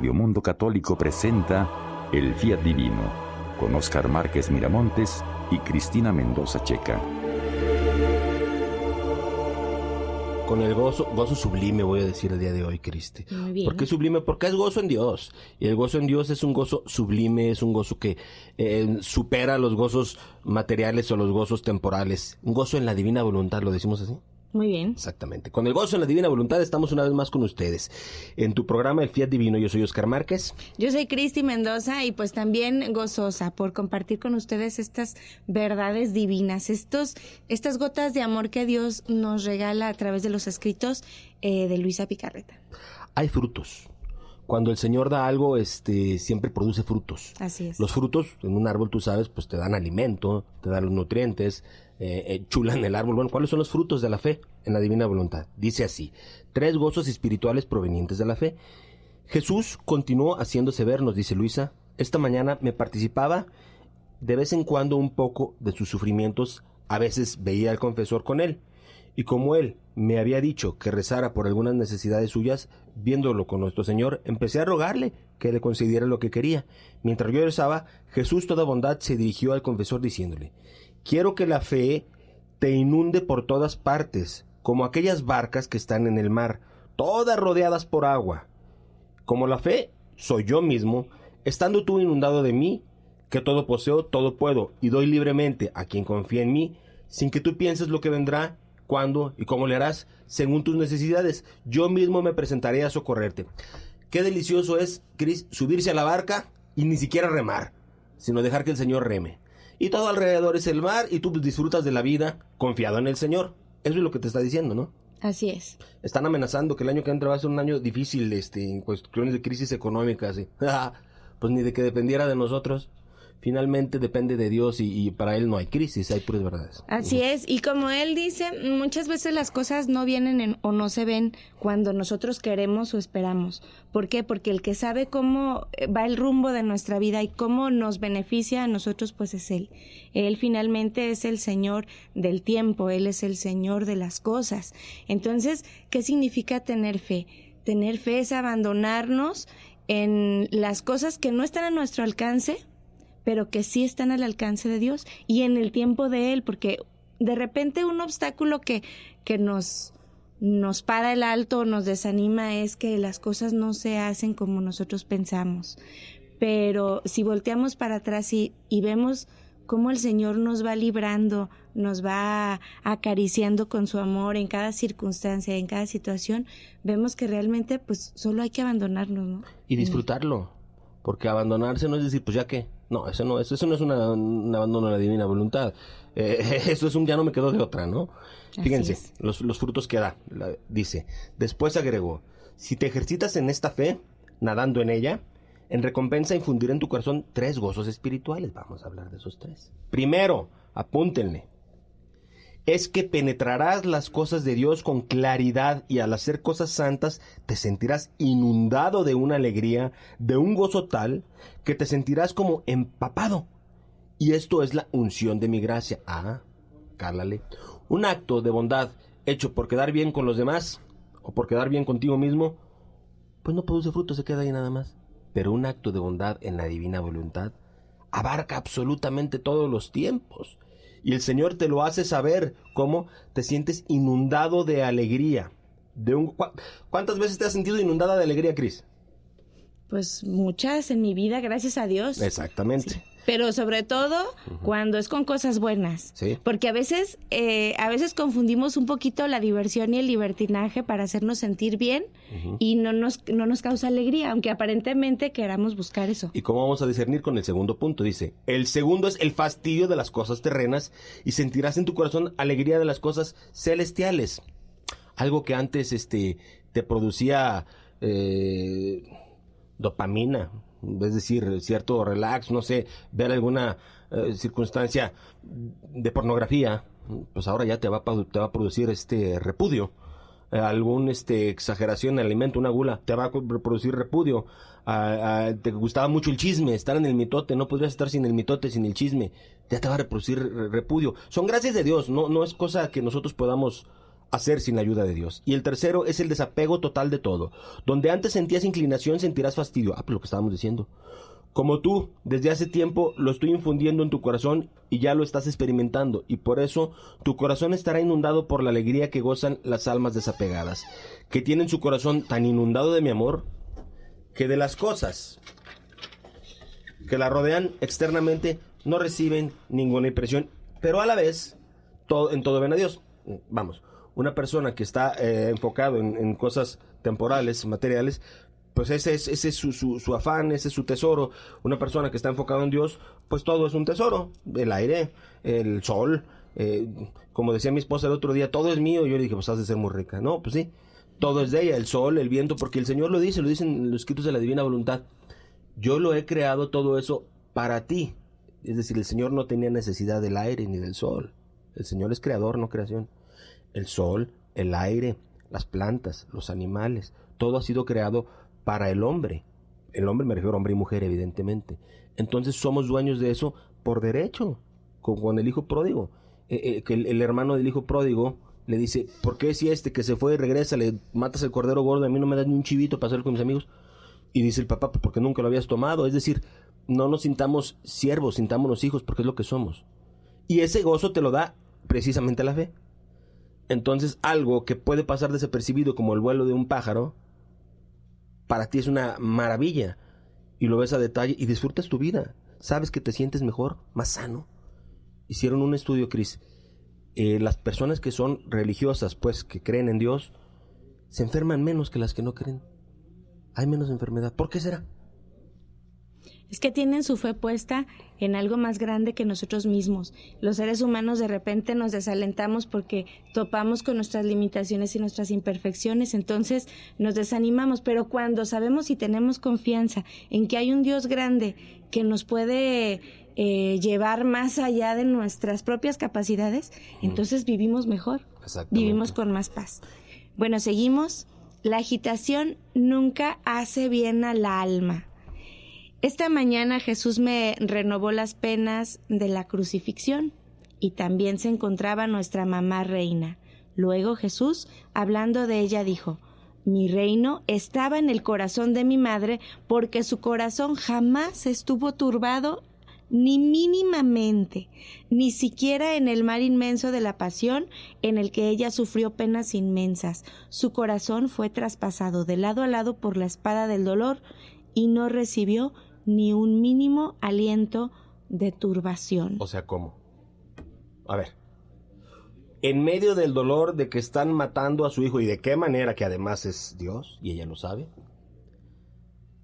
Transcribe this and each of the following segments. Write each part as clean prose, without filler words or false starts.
Radio Mundo Católico presenta El Fiat Divino, con Óscar Márquez Miramontes y Cristina Mendoza Checa. Con el gozo sublime, voy a decir el día de hoy, Cristi. Muy bien. ¿Por qué sublime? Porque es gozo en Dios. Y el gozo en Dios es un gozo sublime, es un gozo que supera los gozos materiales o los gozos temporales. Un gozo en la divina voluntad, ¿lo decimos así? Muy bien. Exactamente. Con el gozo en la divina voluntad estamos una vez más con ustedes. En tu programa El Fiat Divino, yo soy Óscar Márquez. Yo soy Cristi Mendoza y pues también gozosa por compartir con ustedes estas verdades divinas, estas gotas de amor que Dios nos regala a través de los escritos de Luisa Picarreta. Hay frutos. Cuando el Señor da algo, siempre produce frutos. Así es. Los frutos en un árbol, tú sabes, pues te dan alimento, te dan los nutrientes, chulan el árbol. Bueno, ¿cuáles son los frutos de la fe en la divina voluntad? Dice así: 3 gozos espirituales provenientes de la fe. Jesús continuó haciéndose ver, nos dice Luisa. Esta mañana me participaba de vez en cuando un poco de sus sufrimientos. A veces veía al confesor con él. Y como él me había dicho que rezara por algunas necesidades suyas, viéndolo con nuestro Señor, empecé a rogarle que le concediera lo que quería. Mientras yo rezaba, Jesús, toda bondad, se dirigió al confesor diciéndole: quiero que la fe te inunde por todas partes, como aquellas barcas que están en el mar, todas rodeadas por agua. Como la fe soy yo mismo, estando tú inundado de mí, que todo poseo, todo puedo, y doy libremente a quien confía en mí, sin que tú pienses lo que vendrá, cuándo y cómo le harás, según tus necesidades. Yo mismo me presentaré a socorrerte. Qué delicioso es, Cris, subirse a la barca y ni siquiera remar, sino dejar que el Señor reme. Y todo alrededor es el mar y tú disfrutas de la vida confiado en el Señor. Eso es lo que te está diciendo, ¿no? Así es. Están amenazando que el año que entra va a ser un año difícil, en cuestiones de crisis económica, ¿sí? Pues ni de que dependiera de nosotros. Finalmente depende de Dios y para Él no hay crisis, hay puras verdades. Así es, y como él dice, muchas veces las cosas no vienen o no se ven cuando nosotros queremos o esperamos. ¿Por qué? Porque el que sabe cómo va el rumbo de nuestra vida y cómo nos beneficia a nosotros, pues es Él. Él finalmente es el Señor del tiempo, Él es el Señor de las cosas. Entonces, ¿qué significa tener fe? Tener fe es abandonarnos en las cosas que no están a nuestro alcance, pero que sí están al alcance de Dios y en el tiempo de Él, porque de repente un obstáculo que nos para el alto, nos desanima, es que las cosas no se hacen como nosotros pensamos. Pero si volteamos para atrás y vemos cómo el Señor nos va librando, nos va acariciando con su amor en cada circunstancia, en cada situación, vemos que realmente pues solo hay que abandonarnos, ¿no? Y disfrutarlo, porque abandonarse no es decir, pues ya qué. No, eso no es un abandono de la divina voluntad. Eso es un ya no me quedo de otra, ¿no? Fíjense, los frutos que da. Dice, después agregó: si te ejercitas en esta fe, nadando en ella, en recompensa infundiré en tu corazón 3 gozos espirituales. Vamos a hablar de esos 3. Primero, apúntenle. Es que penetrarás las cosas de Dios con claridad y al hacer cosas santas te sentirás inundado de una alegría, de un gozo tal que te sentirás como empapado. Y esto es la unción de mi gracia. Cálale. Un acto de bondad hecho por quedar bien con los demás o por quedar bien contigo mismo, pues no produce fruto, se queda ahí nada más. Pero un acto de bondad en la divina voluntad abarca absolutamente todos los tiempos. Y el Señor te lo hace saber, cómo te sientes inundado de alegría. ¿Cuántas veces te has sentido inundada de alegría, Cris? Pues muchas en mi vida, gracias a Dios. Exactamente. Sí. Pero sobre todo cuando es con cosas buenas. Sí. Porque a veces confundimos un poquito la diversión y el libertinaje para hacernos sentir bien y no nos causa alegría, aunque aparentemente queramos buscar eso. ¿Y cómo vamos a discernir con el segundo punto? Dice, el segundo es el fastidio de las cosas terrenas y sentirás en tu corazón alegría de las cosas celestiales. Algo que antes te producía dopamina, es decir, cierto relax, no sé, ver alguna circunstancia de pornografía, pues ahora ya te va a producir repudio. Alguna exageración en el alimento, una gula, te va a producir repudio. Te gustaba mucho el chisme, estar en el mitote, no podrías estar sin el mitote, sin el chisme, ya te va a producir repudio. Son gracias de Dios, no es cosa que nosotros podamos hacer sin la ayuda de Dios. Y el tercero es el desapego total de todo. Donde antes sentías inclinación, sentirás fastidio. Pues lo que estábamos diciendo. Como tú, desde hace tiempo lo estoy infundiendo en tu corazón y ya lo estás experimentando. Y por eso tu corazón estará inundado por la alegría que gozan las almas desapegadas, que tienen su corazón tan inundado de mi amor, que de las cosas que la rodean externamente no reciben ninguna impresión, pero a la vez en todo ven a Dios. Vamos, una persona que está enfocado en cosas temporales, materiales, pues ese es su afán, ese es su tesoro. Una persona que está enfocada en Dios, pues todo es un tesoro. El aire, el sol, como decía mi esposa el otro día, todo es mío. Yo le dije, pues has de ser muy rica. No, pues sí, todo es de ella, el sol, el viento, porque el Señor lo dicen en los escritos de la divina voluntad. Yo lo he creado todo eso para ti. Es decir, el Señor no tenía necesidad del aire ni del sol. El Señor es creador, no creación. El sol, el aire, las plantas, los animales, todo ha sido creado para el hombre. El hombre, me refiero a hombre y mujer, evidentemente. Entonces somos dueños de eso por derecho, con el hijo pródigo. Que el hermano del hijo pródigo le dice, ¿por qué si que se fue y regresa, le matas el cordero gordo, a mí no me das ni un chivito para hacer con mis amigos? Y dice el papá, pues porque nunca lo habías tomado. Es decir, no nos sintamos siervos, sintámonos hijos, porque es lo que somos. Y ese gozo te lo da precisamente la fe. Entonces, algo que puede pasar desapercibido como el vuelo de un pájaro, para ti es una maravilla. Y lo ves a detalle y disfrutas tu vida. Sabes que te sientes mejor, más sano. Hicieron un estudio, Cris. Las personas que son religiosas, pues, que creen en Dios, se enferman menos que las que no creen. Hay menos enfermedad. ¿Por qué será? Es que tienen su fe puesta en algo más grande que nosotros mismos. Los seres humanos de repente nos desalentamos porque topamos con nuestras limitaciones y nuestras imperfecciones, entonces nos desanimamos, pero cuando sabemos y tenemos confianza en que hay un Dios grande que nos puede llevar más allá de nuestras propias capacidades, entonces vivimos mejor, vivimos con más paz. Bueno, seguimos. La agitación nunca hace bien al alma. Esta mañana Jesús me renovó las penas de la crucifixión y también se encontraba nuestra mamá reina. Luego Jesús, hablando de ella, dijo, mi reino estaba en el corazón de mi madre porque su corazón jamás estuvo turbado ni mínimamente, ni siquiera en el mar inmenso de la pasión en el que ella sufrió penas inmensas. Su corazón fue traspasado de lado a lado por la espada del dolor y no recibió ni un mínimo aliento de turbación. O sea, ¿cómo? A ver, en medio del dolor de que están matando a su hijo y de qué manera, que además es Dios y ella lo sabe,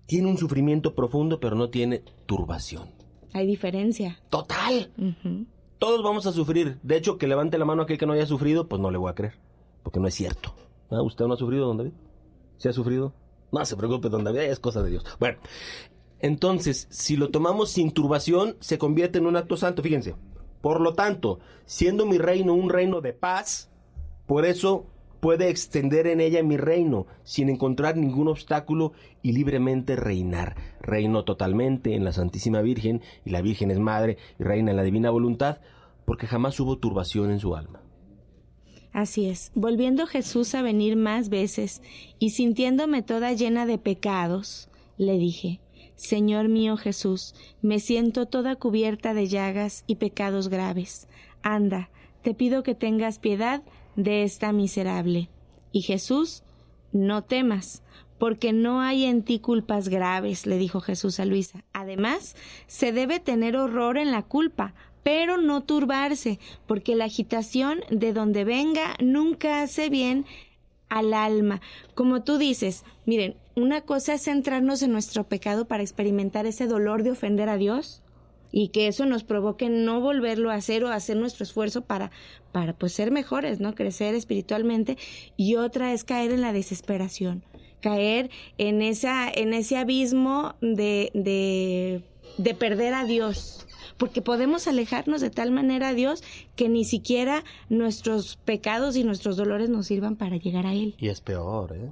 tiene un sufrimiento profundo pero no tiene turbación. Hay diferencia. ¡Total! Uh-huh. Todos vamos a sufrir. De hecho, que levante la mano aquel que no haya sufrido, pues no le voy a creer. Porque no es cierto. ¿Ah? ¿Usted no ha sufrido, don David? ¿Sí ha sufrido? No se preocupe, don David, es cosa de Dios. Bueno, entonces, si lo tomamos sin turbación, se convierte en un acto santo. Fíjense. Por lo tanto, siendo mi reino un reino de paz, por eso puede extender en ella mi reino, sin encontrar ningún obstáculo y libremente reinar. Reino totalmente en la Santísima Virgen, y la Virgen es madre y reina en la divina voluntad, porque jamás hubo turbación en su alma. Así es. Volviendo Jesús a venir más veces, y sintiéndome toda llena de pecados, le dije, Señor mío Jesús, me siento toda cubierta de llagas y pecados graves. Anda, te pido que tengas piedad de esta miserable. Y Jesús, no temas, porque no hay en ti culpas graves, le dijo Jesús a Luisa. Además, se debe tener horror en la culpa, pero no turbarse, porque la agitación de donde venga nunca hace bien al alma. Como tú dices, miren, una cosa es centrarnos en nuestro pecado para experimentar ese dolor de ofender a Dios y que eso nos provoque no volverlo a hacer o hacer nuestro esfuerzo para pues ser mejores, ¿no? Crecer espiritualmente. Y otra es caer en la desesperación, caer en ese abismo de perder a Dios. Porque podemos alejarnos de tal manera a Dios que ni siquiera nuestros pecados y nuestros dolores nos sirvan para llegar a Él. Y es peor, ¿eh?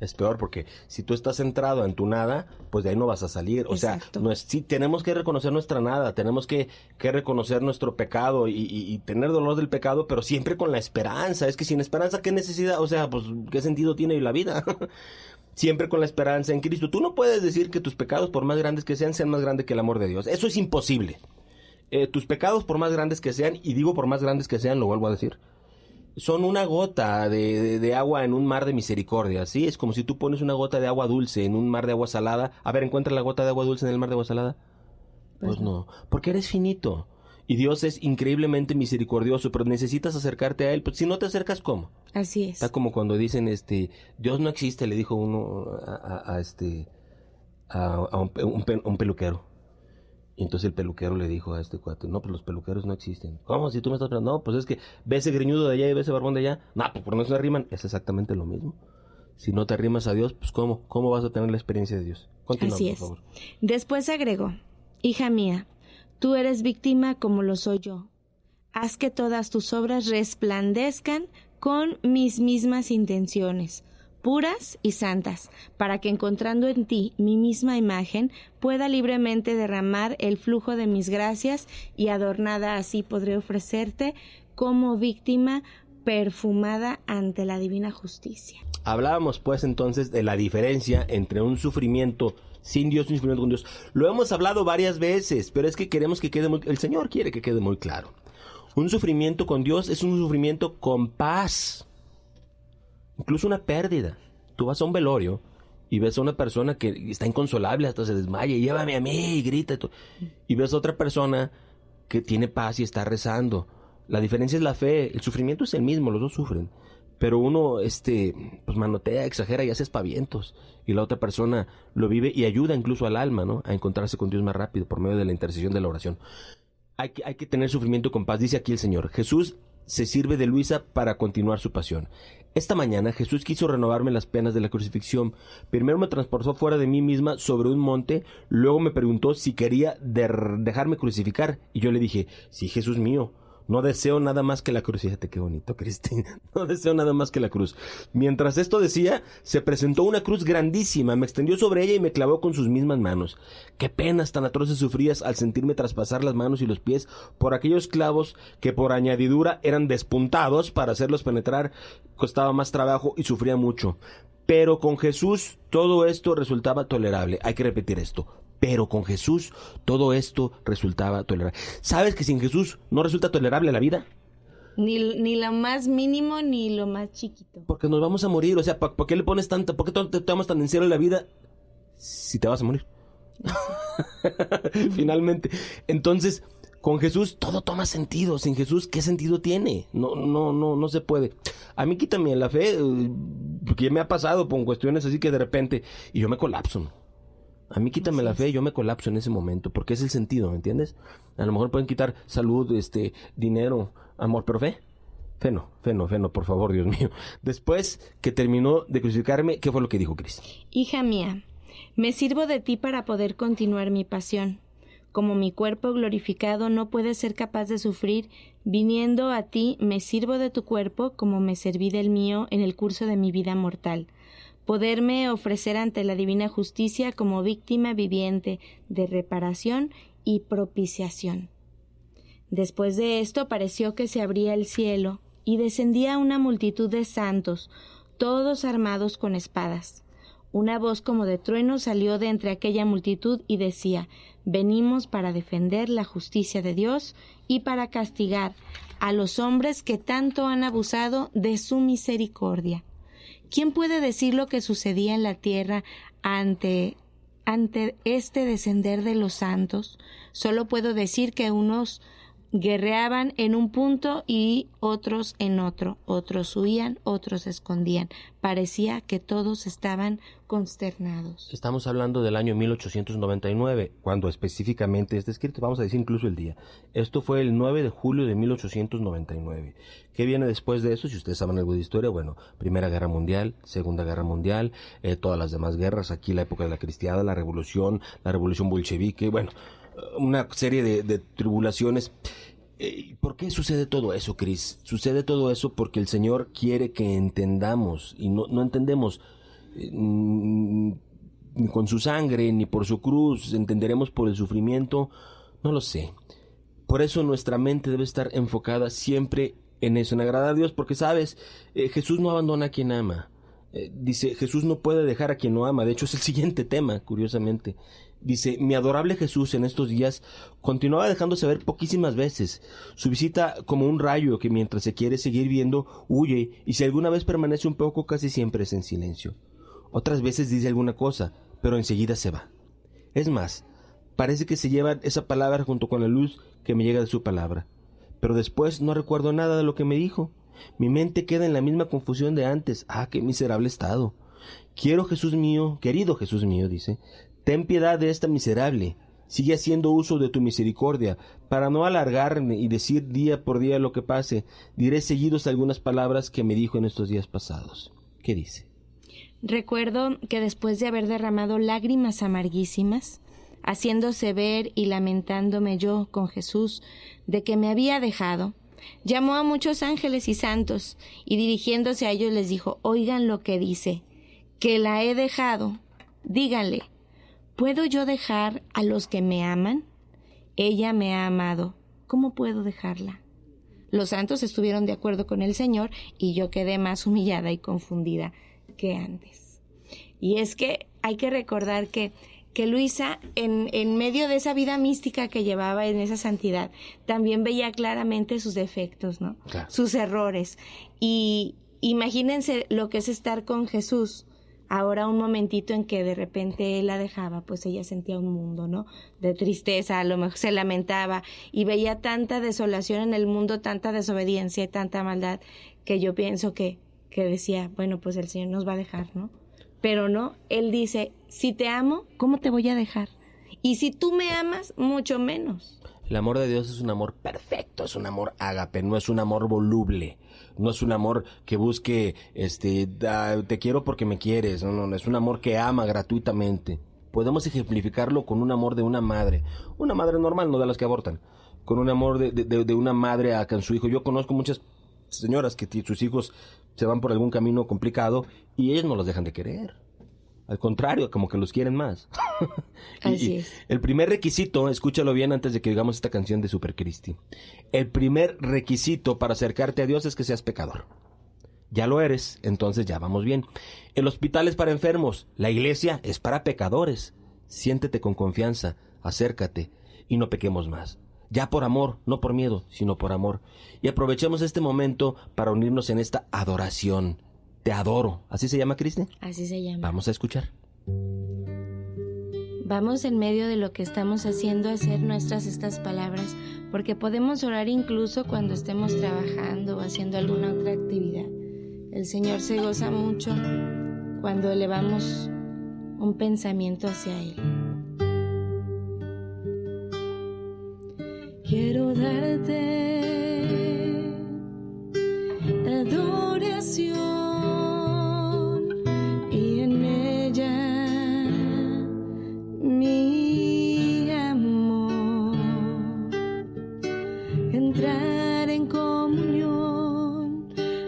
es peor, porque si tú estás centrado en tu nada, pues de ahí no vas a salir. O Exacto. sea, sí, tenemos que reconocer nuestra nada, tenemos que reconocer nuestro pecado y tener dolor del pecado, pero siempre con la esperanza. Es que sin esperanza, ¿qué necesidad? O sea, pues, ¿qué sentido tiene la vida? Siempre con la esperanza en Cristo. Tú no puedes decir que tus pecados, por más grandes que sean más grandes que el amor de Dios. Eso es imposible. Tus pecados, por más grandes que sean, y digo por más grandes que sean, lo vuelvo a decir, son una gota de agua en un mar de misericordia, ¿sí? Es como si tú pones una gota de agua dulce en un mar de agua salada. A ver, ¿encuentras la gota de agua dulce en el mar de agua salada? Pues no, porque eres finito. Y Dios es increíblemente misericordioso, pero necesitas acercarte a Él. Pues si no te acercas, ¿cómo? Así es. Está como cuando dicen, Dios no existe, le dijo uno a un peluquero. Y entonces el peluquero le dijo a este cuate, no, pues los peluqueros no existen. ¿Cómo? Si tú me estás preguntando, no, pues es que ve ese greñudo de allá y ve ese barbón de allá. No, pues por no se arriman. Es exactamente lo mismo. Si no te arrimas a Dios, pues ¿cómo vas a tener la experiencia de Dios? Continuamos, Así es. por favor. Después agregó, hija mía, tú eres víctima como lo soy yo. Haz que todas tus obras resplandezcan con mis mismas intenciones, puras y santas, para que encontrando en ti mi misma imagen, pueda libremente derramar el flujo de mis gracias y adornada así podré ofrecerte como víctima perfumada ante la divina justicia. Hablábamos pues entonces de la diferencia entre un sufrimiento sin Dios y un sufrimiento con Dios. Lo hemos hablado varias veces, pero es que queremos que quede el Señor quiere que quede muy claro. Un sufrimiento con Dios es un sufrimiento con paz. Incluso una pérdida. Tú vas a un velorio y ves a una persona que está inconsolable, hasta se desmaya, llévame a mí, y grita. Y ves a otra persona que tiene paz y está rezando. La diferencia es la fe. El sufrimiento es el mismo, los dos sufren. Pero uno, pues manotea, exagera y hace aspavientos. Y la otra persona lo vive y ayuda incluso al alma, ¿no? A encontrarse con Dios más rápido por medio de la intercesión de la oración. Hay que tener sufrimiento con paz, dice aquí el Señor. Jesús se sirve de Luisa para continuar su pasión. Esta mañana Jesús quiso renovarme las penas de la crucifixión. Primero me transportó fuera de mí misma sobre un monte, luego me preguntó si quería dejarme crucificar. Y yo le dije, sí, Jesús mío, no deseo nada más que la cruz. Fíjate qué bonito, Cristina. No deseo nada más que la cruz. Mientras esto decía, se presentó una cruz grandísima, me extendió sobre ella y me clavó con sus mismas manos. Qué penas tan atroces sufrías al sentirme traspasar las manos y los pies por aquellos clavos que por añadidura eran despuntados. Para hacerlos penetrar costaba más trabajo y sufría mucho. Pero con Jesús todo esto resultaba tolerable. Hay que repetir esto. Pero con Jesús todo esto resultaba tolerable. ¿Sabes que sin Jesús no resulta tolerable la vida? Ni lo más mínimo ni lo más chiquito. Porque nos vamos a morir. O sea, ¿por qué le pones tanto? ¿Por qué te tomas tan en serio la vida si te vas a morir? Finalmente. Entonces, con Jesús todo toma sentido. Sin Jesús, ¿qué sentido tiene? No se puede. A mí quítame la fe, porque ya me ha pasado con cuestiones así que de repente, y yo me colapso. A mí quítame la fe y yo me colapso en ese momento, porque es el sentido, ¿me entiendes? A lo mejor pueden quitar salud, dinero, amor, pero fe no, por favor, Dios mío. Después que terminó de crucificarme, ¿qué fue lo que dijo Cris? Hija mía, me sirvo de ti para poder continuar mi pasión. Como mi cuerpo glorificado no puede ser capaz de sufrir, viniendo a ti me sirvo de tu cuerpo como me serví del mío en el curso de mi vida mortal. Poderme ofrecer ante la divina justicia como víctima viviente de reparación y propiciación. Después de esto pareció que se abría el cielo y descendía una multitud de santos, todos armados con espadas. Una voz como de trueno salió de entre aquella multitud y decía: venimos para defender la justicia de Dios y para castigar a los hombres que tanto han abusado de su misericordia. ¿Quién puede decir lo que sucedía en la tierra ante este descender de los santos? Solo puedo decir que unos guerreaban en un punto y otros en otro. Otros huían, otros se escondían. Parecía que todos estaban consternados. Estamos hablando del año 1899, cuando específicamente está escrito, vamos a decir incluso el día. Esto fue el 9 de julio de 1899. ¿Qué viene después de eso? Si ustedes saben algo de historia, bueno, Primera Guerra Mundial, Segunda Guerra Mundial, todas las demás guerras, aquí la época de la cristiada, la revolución bolchevique, bueno, una serie de tribulaciones. ¿Por qué sucede todo eso, Cris? Sucede todo eso porque el Señor quiere que entendamos y no entendemos. ni con su sangre, ni por su cruz, entenderemos por el sufrimiento, no lo sé. Por eso nuestra mente debe estar enfocada siempre en eso, en agradar a Dios, porque sabes, Jesús no abandona a quien ama. Dice, Jesús no puede dejar a quien no ama. De hecho, es el siguiente tema, curiosamente. Dice, mi adorable Jesús en estos días continuaba dejándose ver poquísimas veces. Su visita como un rayo que mientras se quiere seguir viendo, huye, y si alguna vez permanece un poco, casi siempre es en silencio. Otras veces dice alguna cosa, pero enseguida se va. Es más, parece que se lleva esa palabra junto con la luz que me llega de su palabra. Pero después no recuerdo nada de lo que me dijo. Mi mente queda en la misma confusión de antes. ¡Ah, qué miserable estado! Querido Jesús mío, dice, ten piedad de esta miserable. Sigue haciendo uso de tu misericordia. Para no alargarme y decir día por día lo que pase, diré seguidos algunas palabras que me dijo en estos días pasados. ¿Qué dice? Recuerdo que después de haber derramado lágrimas amarguísimas, haciéndose ver y lamentándome yo con Jesús de que me había dejado, llamó a muchos ángeles y santos, y dirigiéndose a ellos les dijo, oigan lo que dice, que la he dejado. Díganle, ¿puedo yo dejar a los que me aman? Ella me ha amado. ¿Cómo puedo dejarla? Los santos estuvieron de acuerdo con el Señor, y yo quedé más humillada y confundida que antes. Y es que hay que recordar que Luisa, en medio de esa vida mística que llevaba, en esa santidad, también veía claramente sus defectos, ¿no? Claro. Sus errores. Y imagínense lo que es estar con Jesús. Ahora un momentito en que de repente él la dejaba, pues ella sentía un mundo, ¿no? De tristeza, a lo mejor se lamentaba y veía tanta desolación en el mundo, tanta desobediencia y tanta maldad, que yo pienso que decía, bueno, pues el Señor nos va a dejar, ¿no? Pero no, Él dice, si te amo, ¿cómo te voy a dejar? Y si tú me amas, mucho menos. El amor de Dios es un amor perfecto, es un amor ágape, no es un amor voluble, no es un amor que busque, te quiero porque me quieres, no, es un amor que ama gratuitamente. Podemos ejemplificarlo con un amor de una madre normal, no de las que abortan, con un amor de una madre a su hijo. Yo conozco muchas señoras que sus hijos se van por algún camino complicado y ellos no los dejan de querer. Al contrario, como que los quieren más. Así es. El primer requisito, escúchalo bien antes de que digamos esta canción de Super Cristi. El primer requisito para acercarte a Dios es que seas pecador. Ya lo eres, entonces ya vamos bien. El hospital es para enfermos, la iglesia es para pecadores. Siéntete con confianza, acércate y no pequemos más. Ya por amor, no por miedo, sino por amor. Y aprovechemos este momento para unirnos en esta adoración. Te adoro. ¿Así se llama, Cristi? Así se llama. Vamos a escuchar. Vamos en medio de lo que estamos haciendo a hacer nuestras estas palabras, porque podemos orar incluso cuando estemos trabajando o haciendo alguna otra actividad. El Señor se goza mucho cuando elevamos un pensamiento hacia Él. Quiero darte adoración y en ella mi amor, entrar en comunión,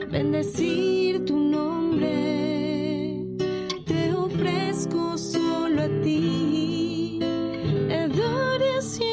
bendecir tu nombre, te ofrezco solo a ti adoración.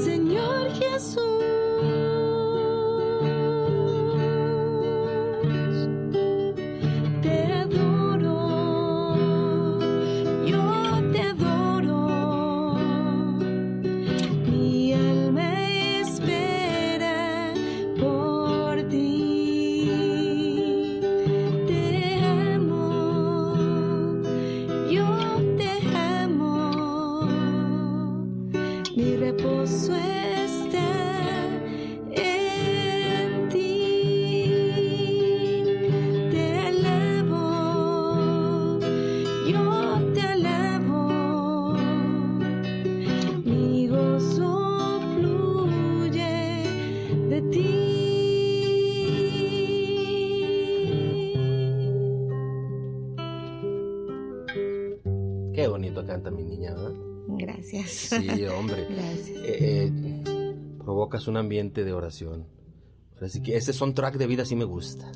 Señor Jesús. mi reposo está en ti. Te elevo, yo te elevo, mi gozo fluye de ti. Qué bonito canta mi niña, ¿verdad? Gracias. Sí, hombre. Gracias. Provocas un ambiente de oración. Así que ese soundtrack de vida sí me gusta.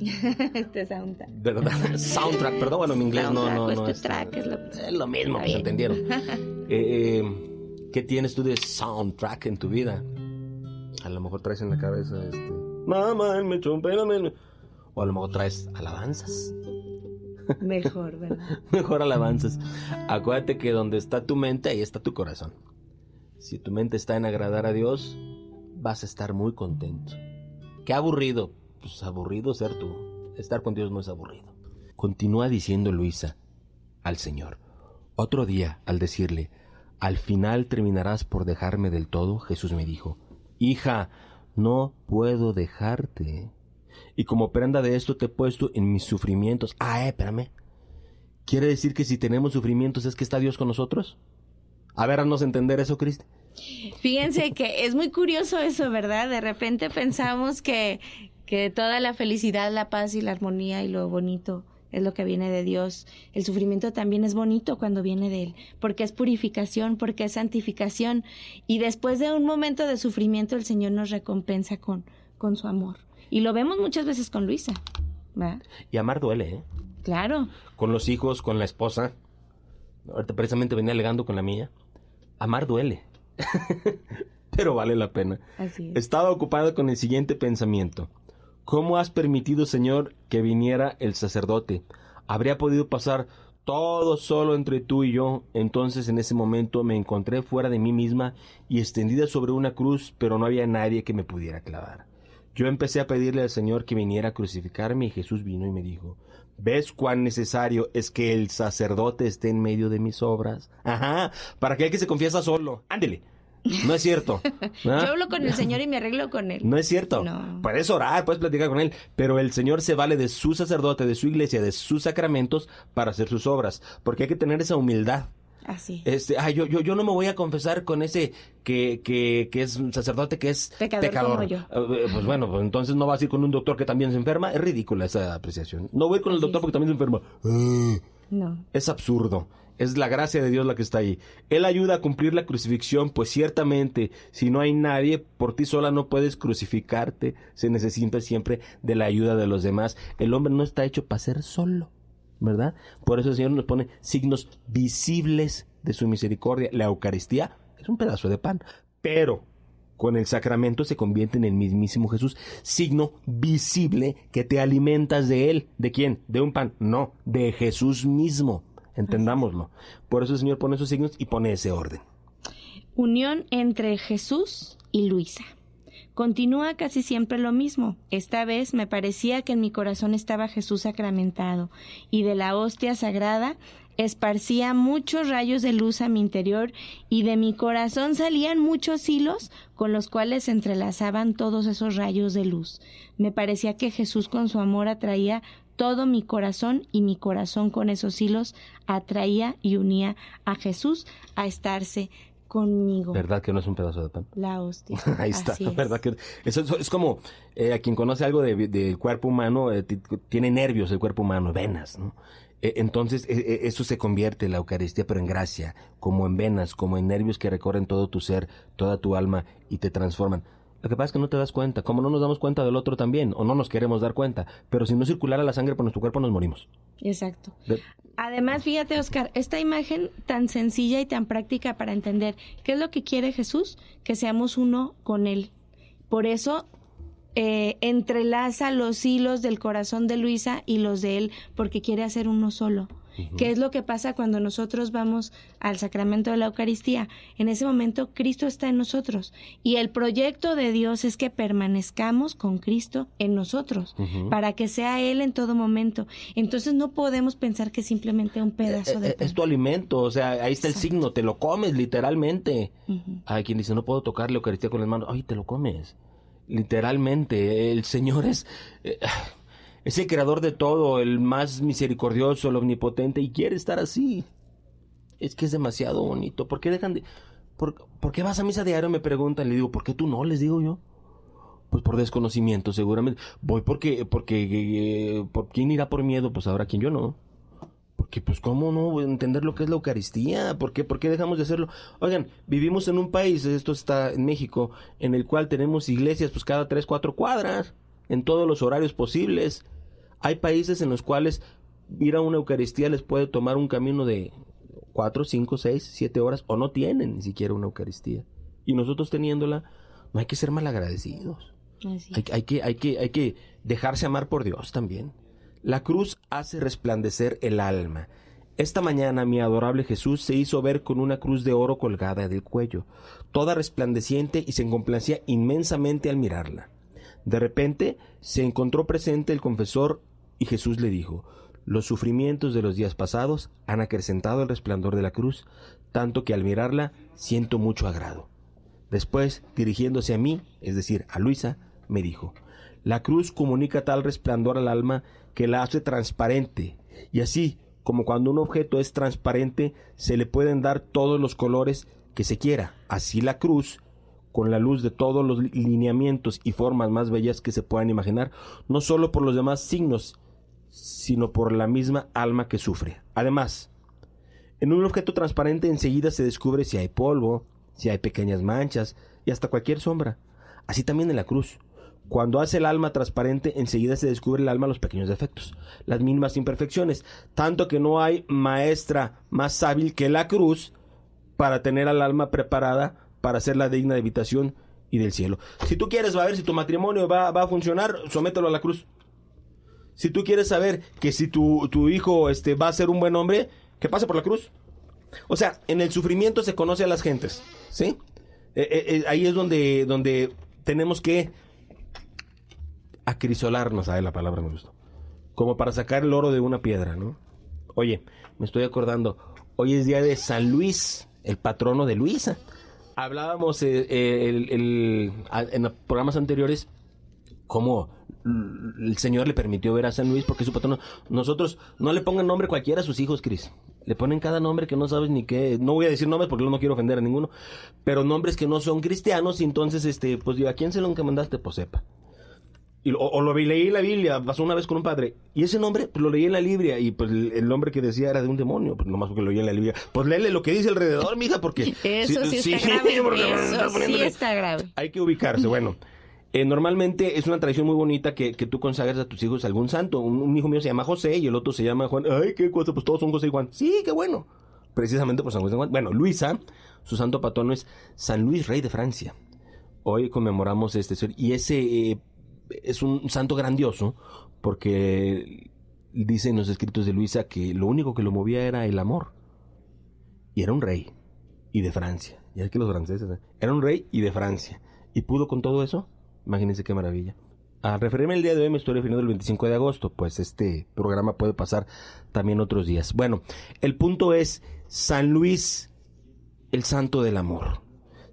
Este soundtrack. ¿Verdad? Soundtrack, perdón, bueno, mi inglés no Este track es lo mismo, pues entendieron. ¿Qué tienes tú de soundtrack en tu vida? A lo mejor traes en la cabeza mamá, me chompélame. O a lo mejor traes alabanzas. Mejor, ¿verdad? Mejor alabanzas. Acuérdate que donde está tu mente, ahí está tu corazón. Si tu mente está en agradar a Dios, vas a estar muy contento. Qué aburrido. Pues aburrido ser tú. Estar con Dios no es aburrido. Continúa diciendo Luisa al Señor. Otro día, al decirle, al final terminarás por dejarme del todo, Jesús me dijo, hija, no puedo dejarte. Y como prenda de esto te he puesto en mis sufrimientos. Espérame. ¿Quiere decir que si tenemos sufrimientos es que está Dios con nosotros? A ver, haznos entender eso, Cristi. Fíjense que es muy curioso eso, ¿verdad? De repente pensamos que toda la felicidad, la paz y la armonía y lo bonito es lo que viene de Dios. El sufrimiento también es bonito cuando viene de Él, porque es purificación, porque es santificación. Y después de un momento de sufrimiento, el Señor nos recompensa con su amor. Y lo vemos muchas veces con Luisa, ¿verdad? Y amar duele, ¿eh? Claro. Con los hijos, con la esposa. Ahorita precisamente venía alegando con la mía. Amar duele. Pero vale la pena. Así es. Estaba ocupado con el siguiente pensamiento. ¿Cómo has permitido, Señor, que viniera el sacerdote? ¿Habría podido pasar todo solo entre tú y yo? Entonces en ese momento me encontré fuera de mí misma y extendida sobre una cruz, pero no había nadie que me pudiera clavar. Yo empecé a pedirle al Señor que viniera a crucificarme y Jesús vino y me dijo, ¿ves cuán necesario es que el sacerdote esté en medio de mis obras? Ajá, para aquel que se confiesa solo. Ándele. No es cierto. ¿Ah? Yo hablo con el Señor y me arreglo con Él. No es cierto. No. Puedes orar, puedes platicar con Él, pero el Señor se vale de su sacerdote, de su iglesia, de sus sacramentos para hacer sus obras, porque hay que tener esa humildad. Así. Yo no me voy a confesar con ese que es un sacerdote que es pecador. Como yo. Pues bueno, pues entonces no vas a ir con un doctor que también se enferma. Es ridícula esa apreciación. No voy a ir con el doctor porque también se enferma. No. Es absurdo. Es la gracia de Dios la que está ahí. Él ayuda a cumplir la crucifixión, pues ciertamente, si no hay nadie, por ti sola no puedes crucificarte. Se necesita siempre de la ayuda de los demás. El hombre no está hecho para ser solo, ¿verdad? Por eso el Señor nos pone signos visibles de su misericordia. La Eucaristía es un pedazo de pan, pero con el sacramento se convierte en el mismísimo Jesús, signo visible que te alimentas de Él. ¿De quién? ¿De un pan? No, de Jesús mismo. Entendámoslo. Por eso el Señor pone esos signos y pone ese orden. Unión entre Jesús y Luisa. Continúa casi siempre lo mismo. Esta vez me parecía que en mi corazón estaba Jesús sacramentado y de la hostia sagrada esparcía muchos rayos de luz a mi interior y de mi corazón salían muchos hilos con los cuales se entrelazaban todos esos rayos de luz. Me parecía que Jesús con su amor atraía todo mi corazón y mi corazón con esos hilos atraía y unía a Jesús a estarse conmigo. ¿Verdad que no es un pedazo de pan? La hostia. Ahí está. Así es. ¿Verdad que eso es como a quien conoce algo del cuerpo humano, tiene nervios el cuerpo humano, venas, ¿no? Entonces eso se convierte en la Eucaristía, pero en gracia, como en venas, como en nervios que recorren todo tu ser, toda tu alma y te transforman. Lo que pasa es que no te das cuenta, como no nos damos cuenta del otro también, o no nos queremos dar cuenta, pero si no circulara la sangre por nuestro cuerpo nos morimos. Exacto. Además, fíjate, Oscar, esta imagen tan sencilla y tan práctica para entender qué es lo que quiere Jesús, que seamos uno con Él. Por eso entrelaza los hilos del corazón de Luisa y los de Él, porque quiere hacer uno solo. ¿Qué es lo que pasa cuando nosotros vamos al sacramento de la Eucaristía? En ese momento Cristo está en nosotros y el proyecto de Dios es que permanezcamos con Cristo en nosotros, para que sea Él en todo momento. Entonces no podemos pensar que simplemente un pedazo de pan. Es tu alimento, o sea, ahí está el signo, te lo comes literalmente. Hay quien dice, no puedo tocar la Eucaristía con las manos. Ay, te lo comes. Literalmente, el Señor es el creador de todo, el más misericordioso, el omnipotente, y quiere estar así. Es que es demasiado bonito. ¿Por qué dejan de...? ¿Por qué vas a misa diario? Me preguntan. Le digo, ¿por qué tú no? Les digo yo. Pues por desconocimiento, seguramente. Voy porque ¿por quién irá por miedo? Pues ahora, ¿quién? Yo no. Porque, pues, ¿cómo no entender lo que es la Eucaristía? ¿Por qué dejamos de hacerlo? Oigan, vivimos en un país, esto está en México, en el cual tenemos iglesias, pues, cada 3, 4 cuadras, en todos los horarios posibles. Hay países en los cuales ir a una Eucaristía les puede tomar un camino de 4, 5, 6, 7 horas, o no tienen ni siquiera una Eucaristía. Y nosotros teniéndola, no hay que ser malagradecidos. Hay que dejarse amar por Dios también. La cruz hace resplandecer el alma. Esta mañana mi adorable Jesús se hizo ver con una cruz de oro colgada del cuello, toda resplandeciente, y se complacía inmensamente al mirarla. De repente se encontró presente el confesor y Jesús le dijo: los sufrimientos de los días pasados han acrecentado el resplandor de la cruz, tanto que al mirarla siento mucho agrado. Después, dirigiéndose a mí, es decir, a Luisa, me dijo: la cruz comunica tal resplandor al alma que la hace transparente, y así como cuando un objeto es transparente se le pueden dar todos los colores que se quiera, así la cruz, con la luz de todos los lineamientos y formas más bellas que se puedan imaginar, no solo por los demás signos, sino por la misma alma que sufre. Además, en un objeto transparente enseguida se descubre si hay polvo, si hay pequeñas manchas y hasta cualquier sombra. Así también en la cruz. Cuando hace el alma transparente, enseguida se descubre el alma los pequeños defectos, las mínimas imperfecciones, tanto que no hay maestra más hábil que la cruz para tener al alma preparada para hacerla digna de habitación y del cielo. Si tú quieres ver si tu matrimonio va a funcionar, somételo a la cruz. Si tú quieres saber que si tu hijo va a ser un buen hombre, que pase por la cruz. O sea, en el sufrimiento se conoce a las gentes, ¿sí? Ahí es donde tenemos que acrisolarnos, la palabra me gustó, como para sacar el oro de una piedra, ¿no? Oye, me estoy acordando, hoy es día de San Luis, el patrono de Luisa. Hablábamos en los programas anteriores cómo el Señor le permitió ver a San Luis porque es su patrono. Nosotros no le pongan nombre cualquiera a sus hijos, Cris. Le ponen cada nombre que no sabes ni qué. No voy a decir nombres porque no quiero ofender a ninguno, pero nombres que no son cristianos, y entonces, pues ¿a quién se lo encomendaste? Pues sepa. O lo leí en la Biblia, pasó una vez con un padre, y ese nombre pues lo leí en la Biblia, y pues el nombre que decía era de un demonio, pues nomás porque lo leí en la Biblia. Pues léele lo que dice alrededor, mija, porque... Eso sí está grave, eso sí está grave. Hay que ubicarse, bueno. Normalmente es una tradición muy bonita que tú consagres a tus hijos a algún santo. Un hijo mío se llama José y el otro se llama Juan. Ay, qué cosa, pues todos son José y Juan. Sí, qué bueno. Precisamente por San José y Juan. Bueno, Luisa, su santo patrono es San Luis, rey de Francia. Hoy conmemoramos y ese... es un santo grandioso porque dice en los escritos de Luisa que lo único que lo movía era el amor, y era un rey y de Francia. Y es que los franceses era un rey y de Francia, y pudo con todo eso. Imagínense qué maravilla. Al referirme el día de hoy me estoy refiriendo al 25 de agosto, pues este programa puede pasar también otros días. Bueno, el punto es San Luis, el santo del amor.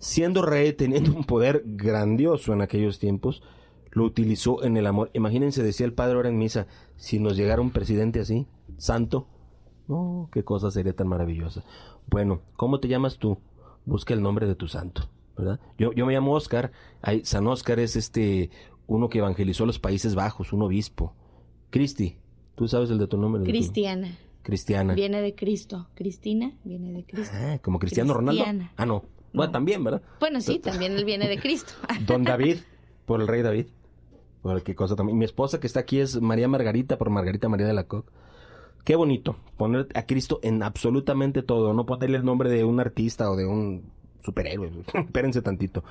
Siendo rey, teniendo un poder grandioso en aquellos tiempos, lo utilizó en el amor. Imagínense, decía el padre ahora en misa, si nos llegara un presidente así, santo, no, qué cosa sería tan maravillosa. Bueno, ¿cómo te llamas tú? Busca el nombre de tu santo, ¿verdad? Yo me llamo Óscar. San Óscar es uno que evangelizó los Países Bajos, un obispo. Cristi, ¿tú sabes el de tu nombre? Cristiana. Cristiana. Viene de Cristo. Cristina viene de Cristo. Como Cristiano Ronaldo. Ah, no. Bueno, también, ¿verdad? Bueno, sí, también él viene de Cristo. Don David, por el rey David. Por qué cosa también. Mi esposa que está aquí es María Margarita, por Margarita María de la Coque. Qué bonito poner a Cristo en absolutamente todo, no ponerle el nombre de un artista o de un superhéroe. Espérense tantito.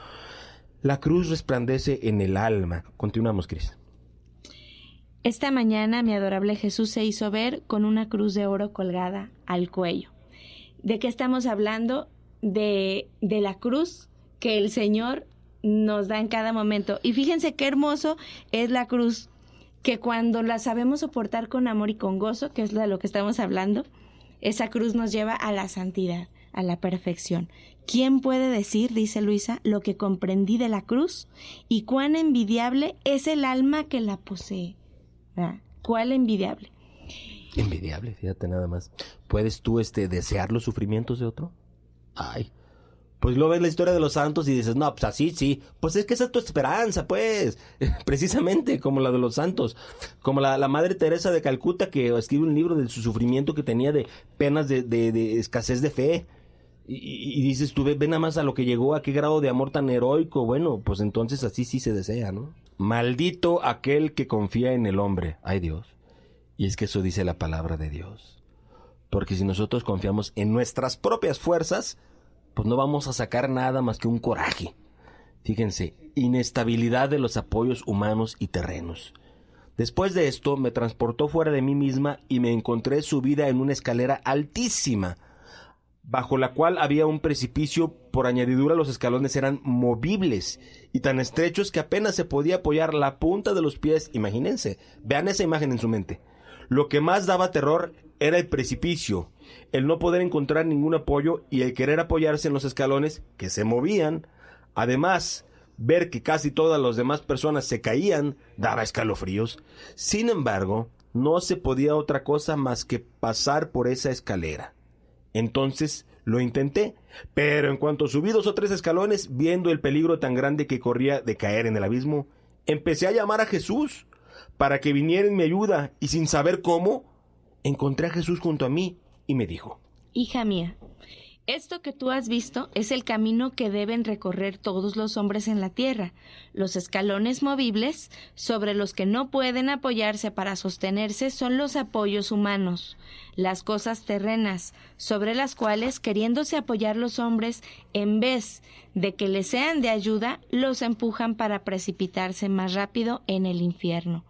La cruz resplandece en el alma. Continuamos, Cris. Esta mañana mi adorable Jesús se hizo ver con una cruz de oro colgada al cuello. ¿De qué estamos hablando? De la cruz que el Señor nos da en cada momento. Y fíjense qué hermoso es la cruz, que cuando la sabemos soportar con amor y con gozo, que es de lo que estamos hablando, esa cruz nos lleva a la santidad, a la perfección. ¿Quién puede decir, dice Luisa, lo que comprendí de la cruz y cuán envidiable es el alma que la posee? ¿Verdad? ¿Cuál envidiable? Envidiable, fíjate nada más. ¿Puedes tú desear los sufrimientos de otro? Ay, pues luego ves la historia de los santos y dices, no, pues así sí, pues es que esa es tu esperanza, pues, precisamente como la de los santos, como la Madre Teresa de Calcuta, que escribe un libro de su sufrimiento que tenía de penas de escasez de fe, y dices tú, ve nada más a lo que llegó, a qué grado de amor tan heroico. Bueno, pues entonces así sí se desea, ¿no? Maldito aquel que confía en el hombre, ay Dios, y es que eso dice la palabra de Dios, porque si nosotros confiamos en nuestras propias fuerzas, pues no vamos a sacar nada más que un coraje. Fíjense, inestabilidad de los apoyos humanos y terrenos. Después de esto me transportó fuera de mí misma y me encontré subida en una escalera altísima, bajo la cual había un precipicio. Por añadidura los escalones eran movibles y tan estrechos que apenas se podía apoyar la punta de los pies. Imagínense, vean esa imagen en su mente. Lo que más daba terror era el precipicio, el no poder encontrar ningún apoyo y el querer apoyarse en los escalones que se movían. Además, ver que casi todas las demás personas se caían daba escalofríos. Sin embargo, no se podía otra cosa más que pasar por esa escalera. Entonces lo intenté, pero en cuanto subí 2 o 3 escalones, viendo el peligro tan grande que corría de caer en el abismo, empecé a llamar a Jesús para que viniera en mi ayuda, y sin saber cómo, encontré a Jesús junto a mí y me dijo: Hija mía, esto que tú has visto es el camino que deben recorrer todos los hombres en la tierra. Los escalones movibles, sobre los que no pueden apoyarse para sostenerse, son los apoyos humanos, las cosas terrenas, sobre las cuales, queriéndose apoyar los hombres, en vez de que les sean de ayuda, los empujan para precipitarse más rápido en el infierno.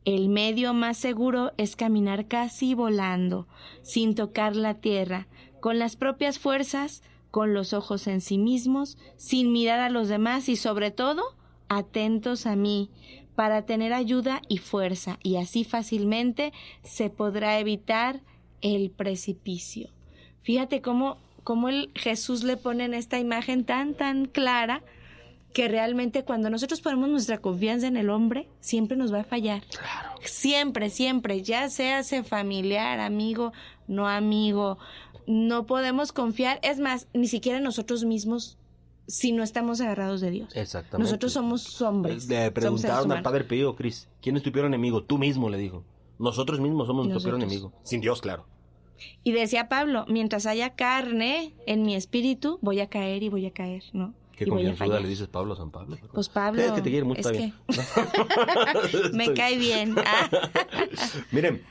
El medio más seguro es caminar casi volando, sin tocar la tierra, con las propias fuerzas, con los ojos en sí mismos, sin mirar a los demás y sobre todo, atentos a mí, para tener ayuda y fuerza, y así fácilmente se podrá evitar el precipicio. Fíjate cómo Jesús le pone en esta imagen tan clara, que realmente cuando nosotros ponemos nuestra confianza en el hombre, siempre nos va a fallar. Claro. Siempre, ya sea familiar, amigo, no amigo, no podemos confiar. Es más, ni siquiera nosotros mismos, si no estamos agarrados de Dios. Exactamente. Nosotros somos hombres. Le preguntaron al Padre Pío, Cris, ¿quién es tu peor enemigo? Tú mismo, le dijo. Nosotros mismos somos nuestro peor enemigo. Sin Dios, claro. Y decía Pablo, mientras haya carne en mi espíritu, voy a caer, ¿no? ¿Qué confianzuda le dices Pablo a San Pablo? Pues Pablo, es que te quiere mucho, está bien. Me cae bien. Miren,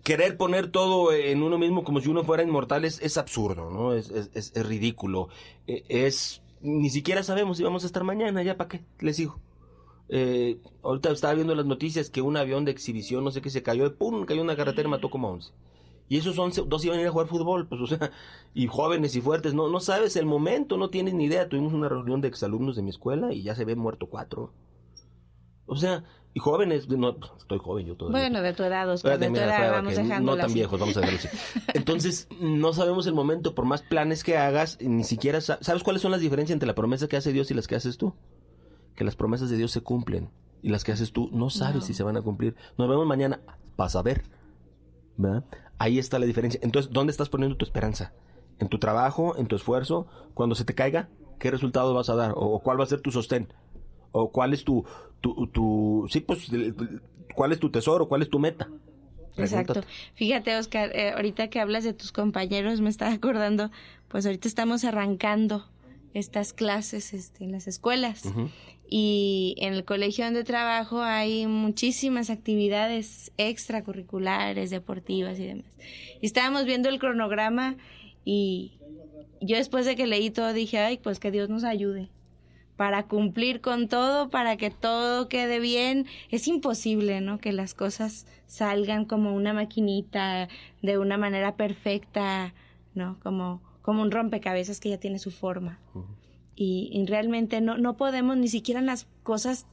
querer poner todo en uno mismo como si uno fuera inmortal es absurdo, ¿no? Es ridículo. Ni siquiera sabemos si vamos a estar mañana, ¿ya para qué? Les digo. Ahorita estaba viendo las noticias que un avión de exhibición, no sé qué, se cayó, ¡pum!, cayó en una carretera y mató como 11. Y esos 2 iban a ir a jugar fútbol, pues, o sea, y jóvenes y fuertes, no sabes el momento, no tienes ni idea. Tuvimos una reunión de exalumnos de mi escuela y ya se ven muerto 4. O sea, y jóvenes, no, estoy joven yo todavía. Bueno, de tu edad, Oscar, de tu edad, vamos dejando. No tan viejos, vamos a dejarlo así. Entonces, no sabemos el momento, por más planes que hagas, ni siquiera ¿sabes cuáles son las diferencias entre la promesa que hace Dios y las que haces tú? Que las promesas de Dios se cumplen y las que haces tú no sabes si se van a cumplir. Nos vemos mañana, vas a ver, ¿verdad? Ahí está la diferencia. Entonces, ¿dónde estás poniendo tu esperanza? ¿En tu trabajo? ¿En tu esfuerzo? Cuando se te caiga, ¿qué resultado vas a dar? ¿O cuál va a ser tu sostén? ¿O cuál es cuál es tu tesoro? ¿Cuál es tu meta? Pregúntate. Exacto. Fíjate, Oscar, ahorita que hablas de tus compañeros, me estaba acordando, pues ahorita estamos arrancando estas clases en las escuelas. Uh-huh. Y en el colegio donde trabajo hay muchísimas actividades extracurriculares, deportivas y demás. Y estábamos viendo el cronograma y yo después de que leí todo dije, ay, pues que Dios nos ayude para cumplir con todo, para que todo quede bien. Es imposible, ¿no? Que las cosas salgan como una maquinita, de una manera perfecta, ¿no? Como un rompecabezas que ya tiene su forma. Y realmente no podemos, ni siquiera en las cosas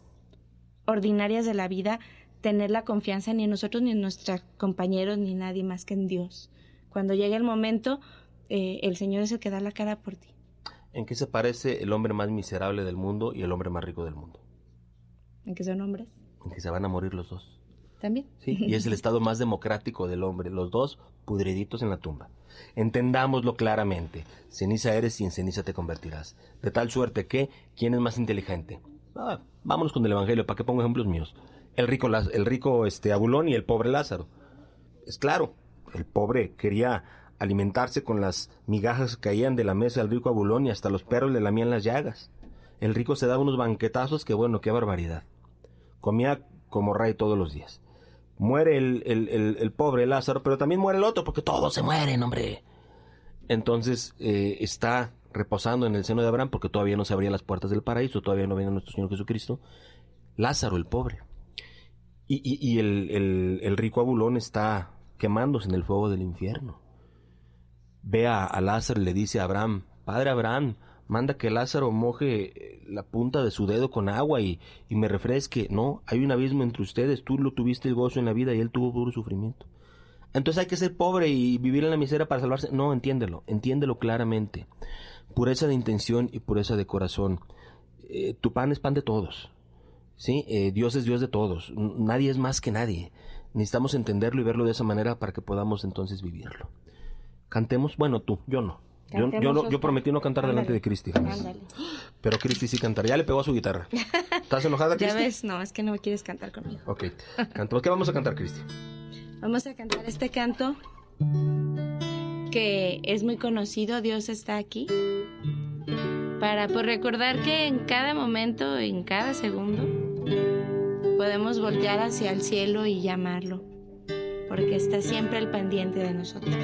ordinarias de la vida, tener la confianza ni en nosotros, ni en nuestros compañeros, ni en nadie más que en Dios. Cuando llegue el momento, el Señor es el que da la cara por ti. ¿En qué se parece el hombre más miserable del mundo y el hombre más rico del mundo? ¿En qué son hombres? En que se van a morir los dos. ¿También? Sí, y es el estado más democrático del hombre, los dos pudriditos en la tumba. Entendámoslo claramente, ceniza eres y en ceniza te convertirás. De tal suerte que, ¿quién es más inteligente? Vámonos con el Evangelio, para que pongo ejemplos míos. El rico Abulón y el pobre Lázaro. Es claro, el pobre quería alimentarse con las migajas que caían de la mesa del rico Abulón y hasta los perros le lamían las llagas. El rico se daba unos banquetazos que bueno, qué barbaridad. Comía como rey todos los días. Muere el pobre Lázaro, pero también muere el otro, porque todos se mueren, hombre. Entonces está reposando en el seno de Abraham, porque todavía no se abrían las puertas del paraíso, todavía no viene nuestro Señor Jesucristo. Lázaro, el pobre. Y el rico Abulón está quemándose en el fuego del infierno. Ve a Lázaro y le dice a Abraham: Padre Abraham, manda que Lázaro moje la punta de su dedo con agua y me refresque. No, hay un abismo entre ustedes, tú lo tuviste el gozo en la vida y él tuvo puro sufrimiento. Entonces hay que ser pobre y vivir en la miseria para salvarse. No, entiéndelo claramente. Pureza de intención y pureza de corazón. Tu pan es pan de todos, ¿sí? Dios es Dios de todos, nadie es más que nadie. Necesitamos entenderlo y verlo de esa manera para que podamos entonces vivirlo. Cantemos, bueno, tú, yo no. Yo prometí no cantar delante de Cristi jamás. Ándale. Pero Cristi sí cantará. Ya le pegó a su guitarra. ¿Estás enojada, Cristi? Ya ves, no, es que no quieres cantar conmigo. Ok, cantamos. ¿Qué vamos a cantar, Cristi? Vamos a cantar este canto que es muy conocido, Dios está aquí, para recordar que en cada momento, en cada segundo, podemos voltear hacia el cielo y llamarlo, porque está siempre al pendiente de nosotros.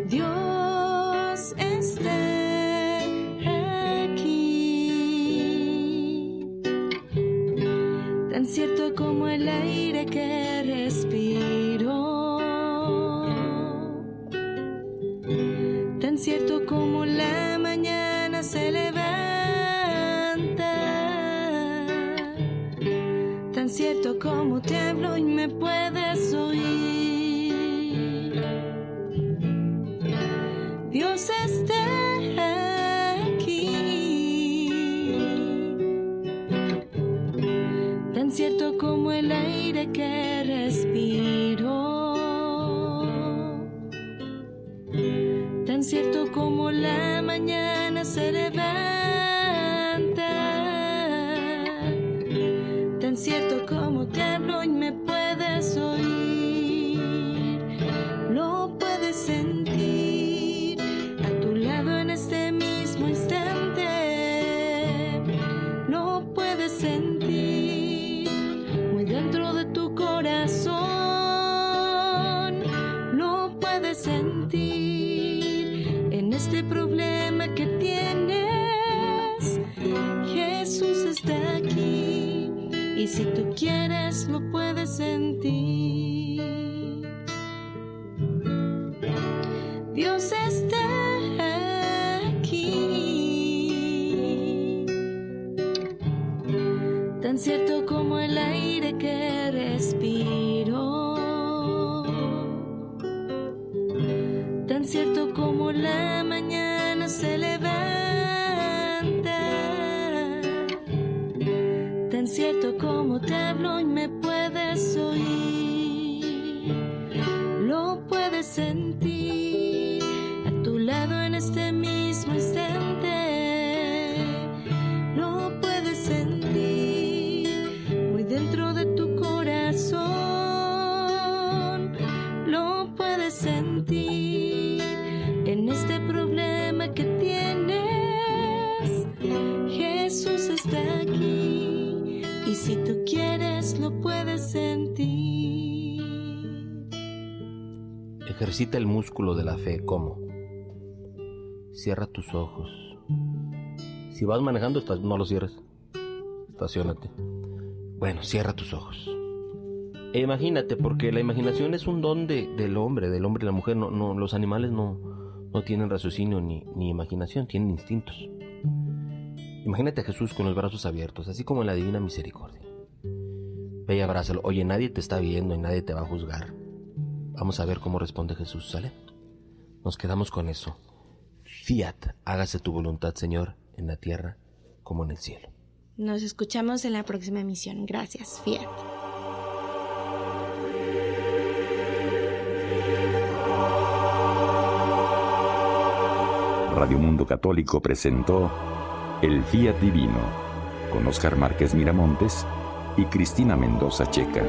Dios está aquí, tan cierto como el aire que respiro, tan cierto como la mañana se levanta, tan cierto como te hablo y me puedes oír. Dios está aquí, tan cierto como el aire que respiro, tan cierto como la mañana se levanta, tan cierto como te hablo y me puedes oír. Lo puedes sentir a tu lado en este mismo instante. Lo puedes sentir muy dentro de tu corazón. Lo puedes sentir en este problema que tienes. Jesús está aquí y si tú quieres lo puedes sentir. Dios está aquí, tan cierto como el aire que respiro, tan cierto como la mañana se levanta, tan cierto como te hablo y me puedes oír. Lo puedes sentir a tu lado en este mismo instante. Lo puedes sentir muy dentro de tu corazón. Lo puedes sentir en este problema que tienes. Jesús está aquí y si tú quieres lo puedes sentir. Ejercita el músculo de la fe. ¿Cómo? Cierra tus ojos. Si vas manejando, no los cierres. Estaciónate. Bueno, cierra tus ojos. E imagínate, porque la imaginación es un don del hombre y la mujer. No, los animales no tienen raciocinio ni imaginación, tienen instintos. Imagínate a Jesús con los brazos abiertos, así como en la Divina Misericordia. Ve y abrázalo. Oye, nadie te está viendo y nadie te va a juzgar. Vamos a ver cómo responde Jesús, ¿sale? Nos quedamos con eso. Fiat, hágase tu voluntad, Señor, en la tierra como en el cielo. Nos escuchamos en la próxima emisión. Gracias, Fiat. Radio Mundo Católico presentó El Fiat Divino con Óscar Márquez Miramontes y Cristina Mendoza Checa.